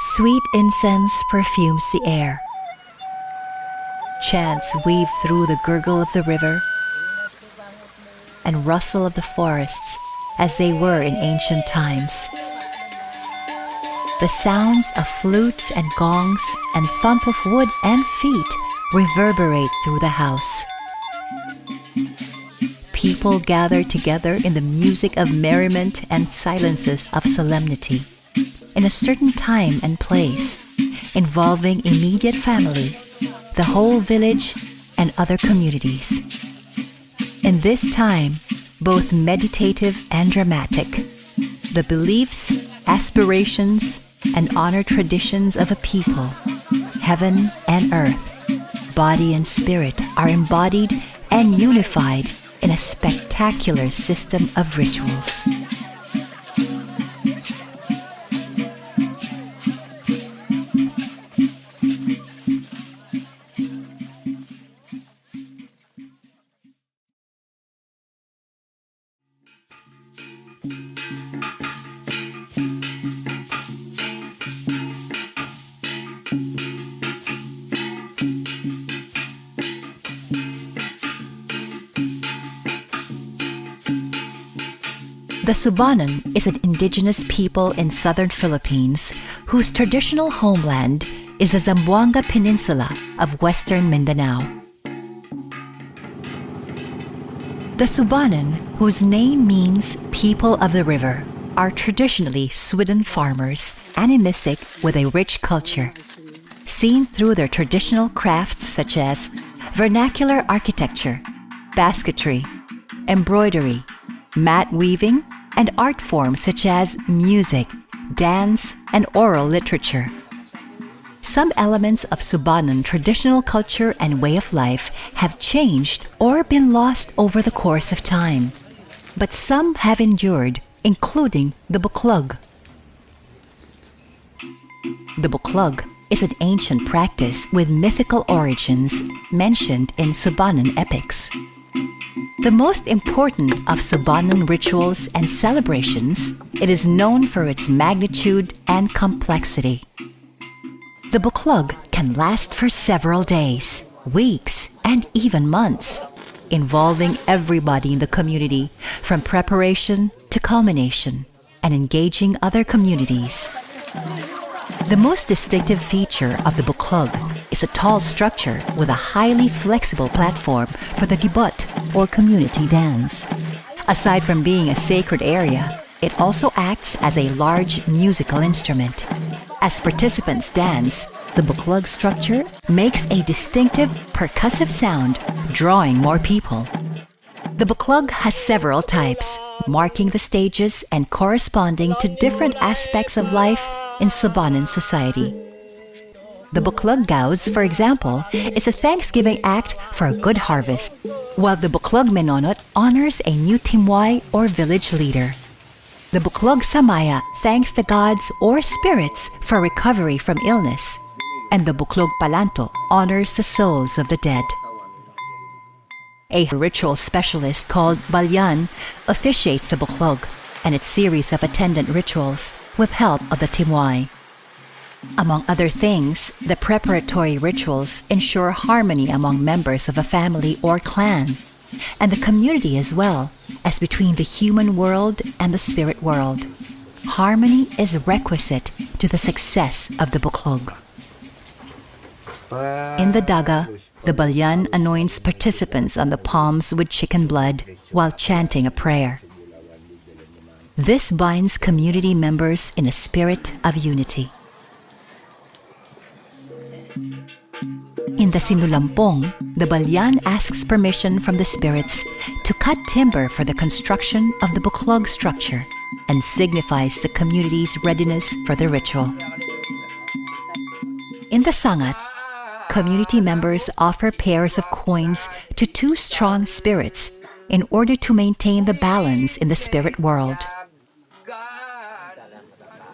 Sweet incense perfumes the air. Chants weave through the gurgle of the river and rustle of the forests as they were in ancient times. The sounds of flutes and gongs and thump of wood and feet reverberate through the house. People gather together in the music of merriment and silences of solemnity, in a certain time and place, involving immediate family, the whole village, and other communities. In this time, both meditative and dramatic, the beliefs, aspirations, and honor traditions of a people, heaven and earth, body and spirit are embodied and unified in a spectacular system of rituals. The Subanen is an indigenous people in southern Philippines whose traditional homeland is the Zamboanga Peninsula of western Mindanao. The Subanen, whose name means people of the river, are traditionally Swidden farmers, animistic with a rich culture, seen through their traditional crafts such as vernacular architecture, basketry, embroidery, mat weaving, and art forms such as music, dance, and oral literature. Some elements of Subanen traditional culture and way of life have changed or been lost over the course of time, but some have endured, including the Buklog. The Buklog is an ancient practice with mythical origins mentioned in Subanen epics. The most important of Subanen rituals and celebrations, it is known for its magnitude and complexity. The Buklog can last for several days, weeks, and even months, involving everybody in the community from preparation to culmination, and engaging other communities. The most distinctive feature of the Buklog is a tall structure with a highly flexible platform for the gibot, or community dance. Aside from being a sacred area, it also acts as a large musical instrument. As participants dance, the Buklog structure makes a distinctive percussive sound, drawing more people. The Buklog has several types, marking the stages and corresponding to different aspects of life in Subanen society. The Buklog Gaus, for example, is a thanksgiving act for a good harvest, while the Buklog Menonot honors a new timway or village leader. The Buklog Samaya thanks the gods or spirits for recovery from illness, and the Buklog Palanto honors the souls of the dead. A ritual specialist called Balyan officiates the Buklog and its series of attendant rituals with help of the timway. Among other things, the preparatory rituals ensure harmony among members of a family or clan, and the community as well as between the human world and the spirit world. Harmony is requisite to the success of the Buklog. In the daga, the Balyan anoints participants on the palms with chicken blood while chanting a prayer. This binds community members in a spirit of unity. In the Sinulampong, the Balyan asks permission from the spirits to cut timber for the construction of the Buklog structure and signifies the community's readiness for the ritual. In the Sangat, community members offer pairs of coins to two strong spirits in order to maintain the balance in the spirit world.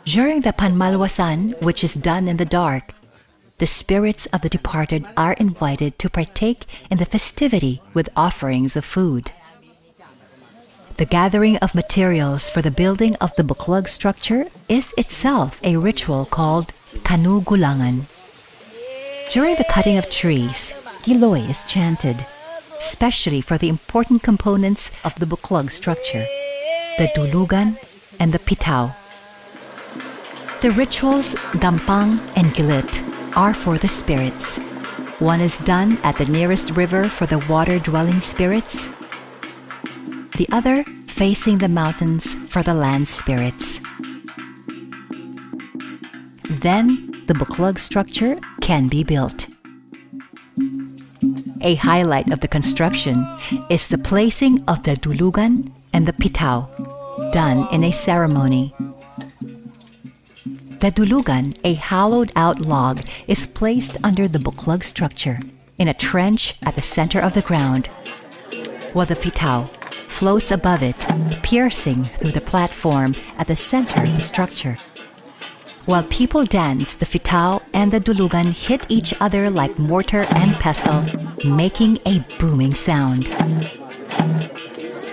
During the Panmalwasan, which is done in the dark, the spirits of the departed are invited to partake in the festivity with offerings of food. The gathering of materials for the building of the Buklog structure is itself a ritual called kanugulangan. During the cutting of trees, Giloy is chanted, especially for the important components of the Buklog structure, the dulugan and the pitaw. The rituals gampang and gilit are for the spirits. One is done at the nearest river for the water-dwelling spirits, the other facing the mountains for the land spirits. Then the Buklog structure can be built. A highlight of the construction is the placing of the dulugan and the pitaw, done in a ceremony. The dulugan, a hollowed-out log, is placed under the Buklog structure in a trench at the center of the ground, while the pitaw floats above it, piercing through the platform at the center of the structure. While people dance, the pitaw and the dulugan hit each other like mortar and pestle, making a booming sound.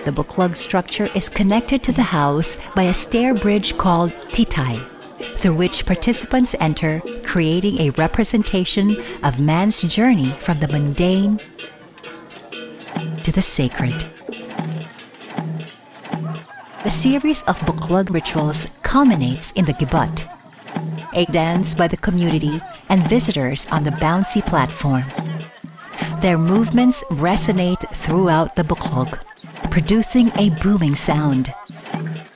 The Buklog structure is connected to the house by a stair bridge called titay, through which participants enter, creating a representation of man's journey from the mundane to the sacred. The series of Buklog rituals culminates in the gibot, a dance by the community and visitors on the bouncy platform. Their movements resonate throughout the Buklog, producing a booming sound.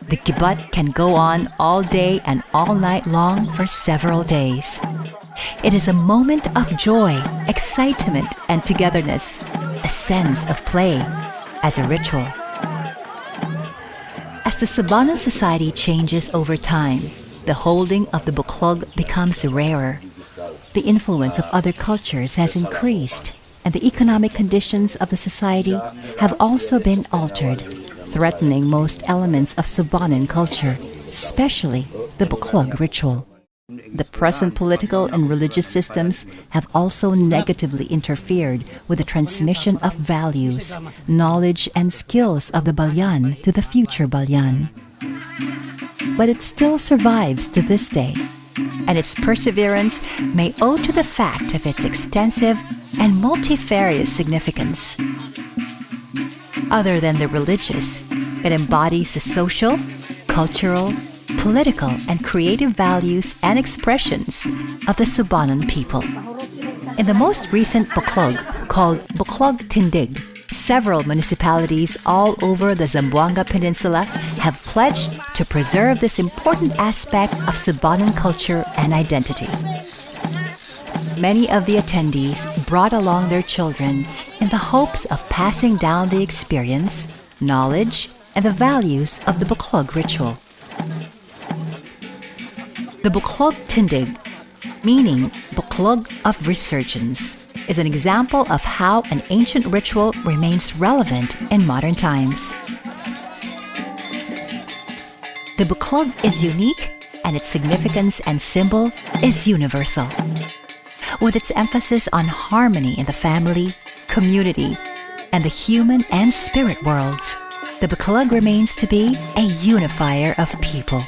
The gibot can go on all day and all night long for several days. It is a moment of joy, excitement, and togetherness, a sense of play, as a ritual. As the Subanen society changes over time, the holding of the Buklog becomes rarer. The influence of other cultures has increased, and the economic conditions of the society have also been altered, threatening most elements of Subanen culture, especially the Buklog ritual. The present political and religious systems have also negatively interfered with the transmission of values, knowledge, and skills of the Balyan to the future Balyan. But it still survives to this day, and its perseverance may owe to the fact of its extensive and multifarious significance. Other than the religious, it embodies the social, cultural, political, and creative values and expressions of the Subanen people. In the most recent Buklog, called Buklog Tindig, several municipalities all over the Zamboanga Peninsula have pledged to preserve this important aspect of Subanen culture and identity. Many of the attendees brought along their children in the hopes of passing down the experience, knowledge, and the values of the Buklog ritual. The Buklog Tindig, meaning Buklog of Resurgence, is an example of how an ancient ritual remains relevant in modern times. The Buklog is unique, and its significance and symbol is universal. With its emphasis on harmony in the family, community, and the human and spirit worlds, the Buklog remains to be a unifier of people.